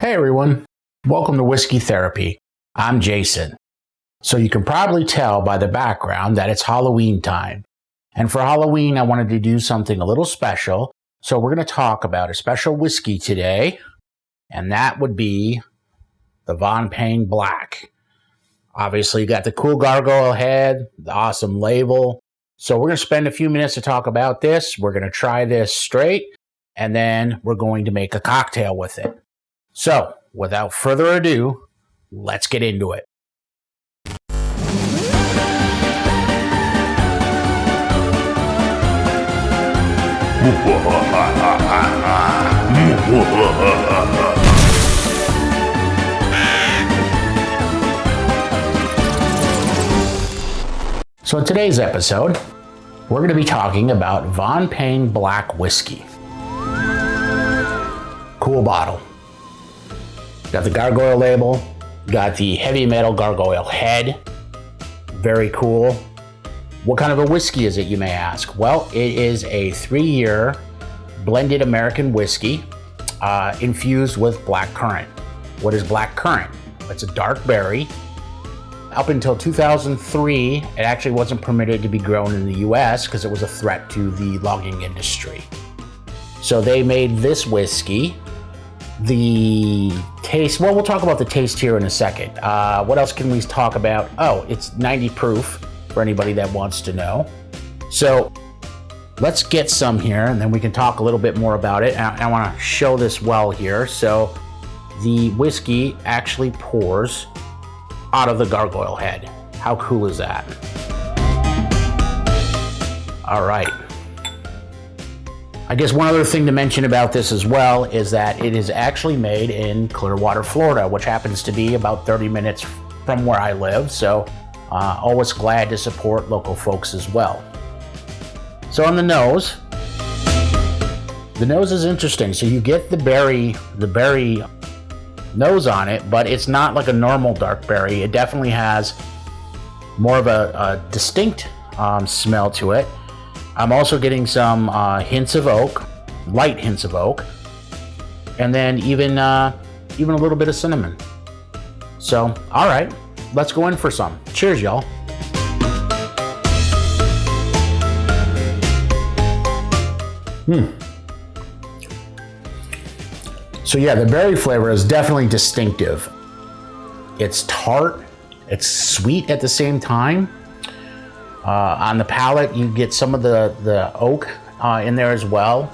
Hey everyone, welcome to Whiskey Therapy. I'm Jason. So you can probably tell by the background that it's Halloween time. And for Halloween, I wanted to do something a little special. So we're going to talk about a special whiskey today, and that would be the Payne Black. Obviously, you got the cool gargoyle head, the awesome label. So we're going to spend a few minutes to talk about this. We're going to try this straight, and then we're going to make a cocktail with it. So, without further ado, let's get into it. So in today's episode, we're going to be talking about Payne Black Whiskey. Cool bottle. Got the gargoyle label, got the heavy metal gargoyle head. Very cool. What kind of a whiskey is it, you may ask? Well, it is a 3-year blended American whiskey infused with black currant. What is black currant? It's a dark berry. Up until 2003, it actually wasn't permitted to be grown in the US because it was a threat to the logging industry. So they made this whiskey. The taste, well, we'll talk about the taste here in a second. What else can we talk about? Oh, it's 90 proof for anybody that wants to know. So let's get some here and then we can talk a little bit more about it. I want to show this well here. So the whiskey actually pours out of the gargoyle head. How cool is that? All right. I guess one other thing to mention about this as well is that it is actually made in Clearwater, Florida, which happens to be about 30 minutes from where I live. So always glad to support local folks as well. So on the nose is interesting. So you get the berry nose on it, but it's not like a normal dark berry. It definitely has more of a distinct smell to it. I'm also getting some hints of oak, light hints of oak, and then even a little bit of cinnamon. So, all right, let's go in for some. Cheers, y'all. So yeah, the berry flavor is definitely distinctive. It's tart, it's sweet at the same time. On the palate, you get some of the oak in there as well.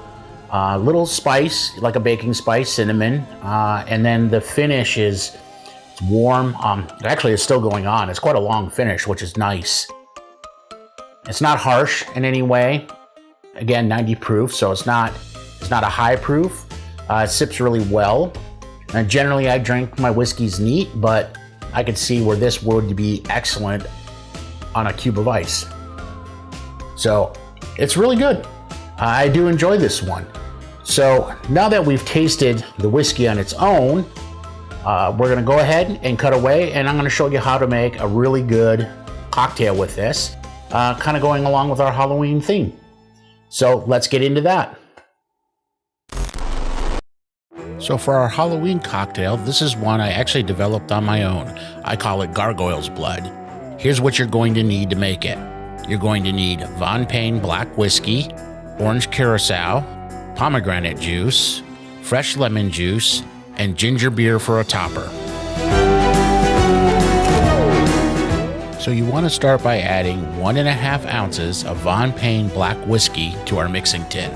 Little spice, like a baking spice, cinnamon. And then the finish is warm. Actually, it's still going on. It's quite a long finish, which is nice. It's not harsh in any way. Again, 90 proof, so it's not a high proof. It sips really well. And generally, I drink my whiskeys neat, but I could see where this would be excellent on a cube of ice. So it's really good. I do enjoy this one. So now that we've tasted the whiskey on its own, we're gonna go ahead and cut away, and I'm gonna show you how to make a really good cocktail with this, kind of going along with our Halloween theme. So let's get into that. So for our Halloween cocktail, this is one I actually developed on my own. I call it Gargoyle's Blood. Here's what you're going to need to make it. You're going to need Payne Black Whiskey, Orange Curacao, pomegranate juice, fresh lemon juice, and ginger beer for a topper. So you want to start by adding 1.5 ounces of Payne Black Whiskey to our mixing tin.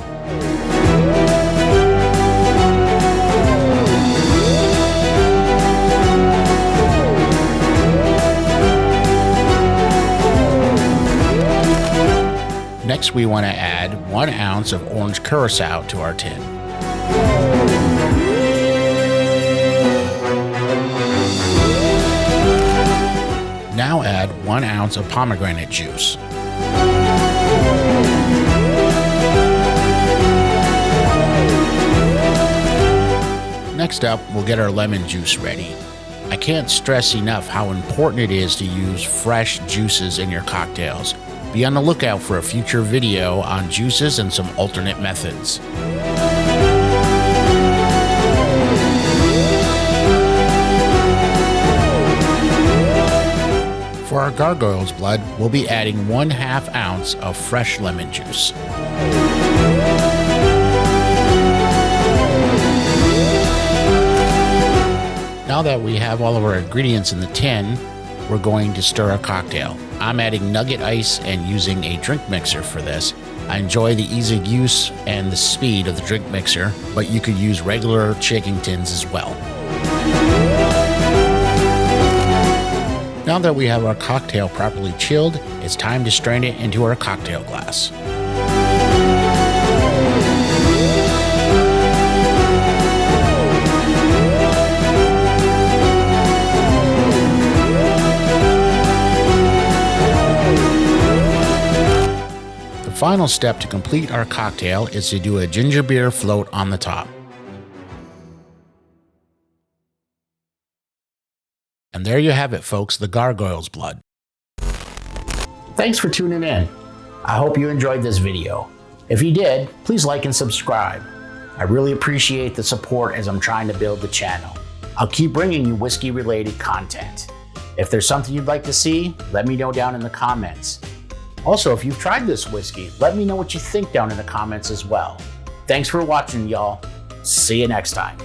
Next, we want to add 1 ounce of Orange Curacao to our tin. Now add 1 ounce of pomegranate juice. Next up, we'll get our lemon juice ready. I can't stress enough how important it is to use fresh juices in your cocktails. Be on the lookout for a future video on juices and some alternate methods. our Gargoyle's blood, we'll be adding 1/2 ounce of fresh lemon juice. Now that we have all of our ingredients in the tin, we're going to stir our cocktail. I'm adding nugget ice and using a drink mixer for this. I enjoy the ease of use and the speed of the drink mixer, but you could use regular shaking tins as well. Now that we have our cocktail properly chilled, it's time to strain it into our cocktail glass. The final step to complete our cocktail is to do a ginger beer float on the top. And there you have it, folks, the Gargoyle's blood. Thanks for tuning in. I hope you enjoyed this video. If you did, please like and subscribe. I really appreciate the support as I'm trying to build the channel. I'll keep bringing you whiskey-related content. If there's something you'd like to see, let me know down in the comments. Also, if you've tried this whiskey, let me know what you think down in the comments as well. Thanks for watching, y'all. See you next time.